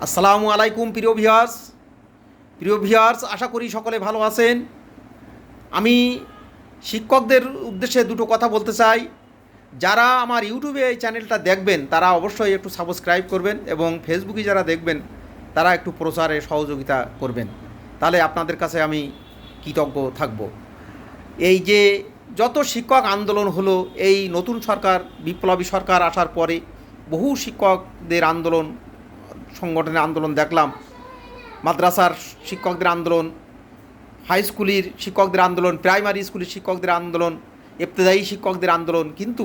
আসসালামু আলাইকুম প্রিয় ভিউয়ার্স, আশা করি সকলে ভালো আছেন। আমি শিক্ষকদের উদ্দেশ্যে দুটো কথা বলতে চাই। যারা আমার ইউটিউবে এই চ্যানেলটা দেখবেন তারা অবশ্যই একটু সাবস্ক্রাইব করবেন এবং ফেসবুকে যারা দেখবেন তারা একটু প্রচারে সহযোগিতা করবেন, তাহলে আপনাদের কাছে আমি কৃতজ্ঞ থাকব। এই যে যত শিক্ষক আন্দোলন হলো, এই নতুন সরকার বিপ্লবী সরকার আসার পরে বহু শিক্ষকদের আন্দোলন, সংগঠনের আন্দোলন দেখলাম। মাদ্রাসার শিক্ষকদের আন্দোলন, হাই স্কুলের শিক্ষকদের আন্দোলন, প্রাইমারি স্কুলের শিক্ষকদের আন্দোলন, ইবতেদায়ী শিক্ষকদের আন্দোলন। কিন্তু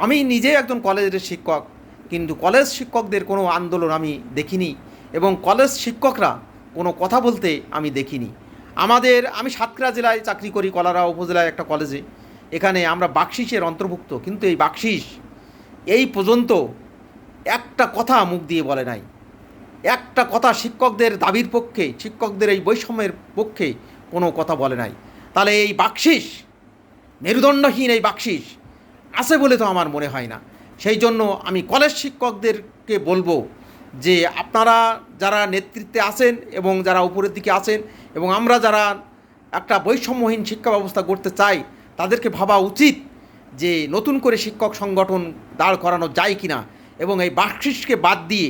আমি নিজে একজন কলেজের শিক্ষক, কিন্তু কলেজ শিক্ষকদের কোনো আন্দোলন আমি দেখিনি এবং কলেজ শিক্ষকরা কোনো কথা বলতে আমি দেখিনি। আমি সাতক্ষীরা জেলায় চাকরি করি, কলারা উপজেলায় একটা কলেজে। এখানে আমরা বাকশিসের অন্তর্ভুক্ত, কিন্তু এই বাকশিস এই পর্যন্ত একটা কথা মুখ দিয়ে বলে নাই। একটা কথা শিক্ষকদের দাবির পক্ষে, শিক্ষকদের এই বৈষম্যের পক্ষে কোনো কথা বলে নাই। তাহলে এই বাকশিস, মেরুদণ্ডহীন এই বাকশিস আছে বলে তো আমার মনে হয় না। সেই জন্য আমি কলেজ শিক্ষকদেরকে বলবো যে আপনারা যারা নেতৃত্বে আছেন এবং যারা উপরের দিকে আছেন এবং আমরা যারা একটা বৈষম্যহীন শিক্ষা ব্যবস্থা করতে চাই, তাদেরকে ভাবা উচিত যে নতুন করে শিক্ষক সংগঠন দাঁড় করানো যায় কি না। এবং এই বাকশিসকে বাদ দিয়ে,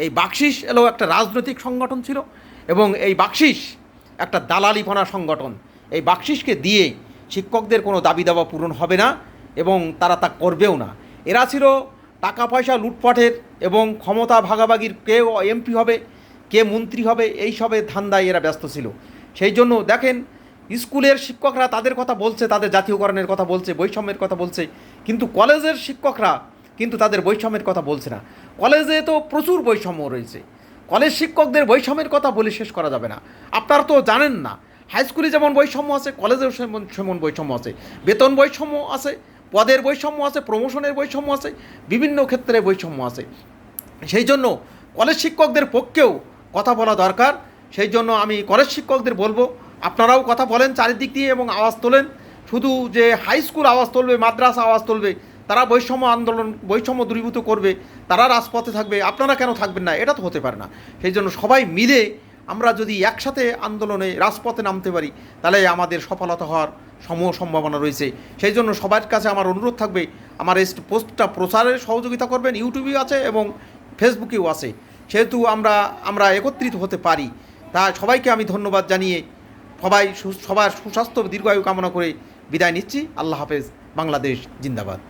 এই বাকশিস এলো একটা রাজনৈতিক সংগঠন ছিল এবং এই বাকশিস একটা দালালিপনা সংগঠন। এই বাকশিসকে দিয়ে শিক্ষকদের কোনো দাবি দাবা পূরণ হবে না এবং তারা তা করবেও না। এরা ছিল টাকা পয়সা লুটপাটের এবং ক্ষমতা ভাগাভাগির, কে এমপি হবে, কে মন্ত্রী হবে, এই সবে ধান্দায় এরা ব্যস্ত ছিল। সেই জন্য দেখেন, স্কুলের শিক্ষকরা তাদের কথা বলছে, তাদের জাতীয়করণের কথা বলছে, বৈষম্যের কথা বলছে, কিন্তু কলেজের শিক্ষকরা কিন্তু তাদের বৈষম্যের কথা বলছে না। কলেজে তো প্রচুর বৈষম্য রয়েছে, কলেজ শিক্ষকদের বৈষম্যের কথা বলে শেষ করা যাবে না। আপনারা তো জানেন না, হাই স্কুলে যেমন বৈষম্য আছে, কলেজেও সেমন বৈষম্য আছে। বেতন বৈষম্য আছে, পদের বৈষম্য আছে, প্রমোশনের বৈষম্য আছে, বিভিন্ন ক্ষেত্রে বৈষম্য আছে। সেই জন্য কলেজ শিক্ষকদের পক্ষেও কথা বলা দরকার। সেই জন্য আমি কলেজ শিক্ষকদের বলবো, আপনারাও কথা বলেন চারিদিক দিয়ে এবং আওয়াজ তোলেন। শুধু যে হাই স্কুল আওয়াজ তুলবে, মাদ্রাসা আওয়াজ তুলবে, তারা বৈষম্য আন্দোলন, বৈষম্য দূরীভূত করবে, তারা রাজপথে থাকবে, আপনারা কেন থাকবেন না? এটা তো হতে পারে না। সেই জন্য সবাই মিলে আমরা যদি একসাথে আন্দোলনে রাজপথে নামতে পারি, তাহলে আমাদের সফলতা হওয়ার সম্ভাবনা রয়েছে। সেই জন্য সবার কাছে আমার অনুরোধ থাকবে, আমার এই পোস্টটা প্রচারের সহযোগিতা করবেন। ইউটিউবেও আছে এবং ফেসবুকেও আছে, সেহেতু আমরা একত্রিত হতে পারি। তা সবাইকে আমি ধন্যবাদ জানিয়ে সবার সুস্বাস্থ্য দীর্ঘায়ু কামনা করে বিদায় নিচ্ছি। আল্লাহ হাফেজ। বাংলাদেশ জিন্দাবাদ।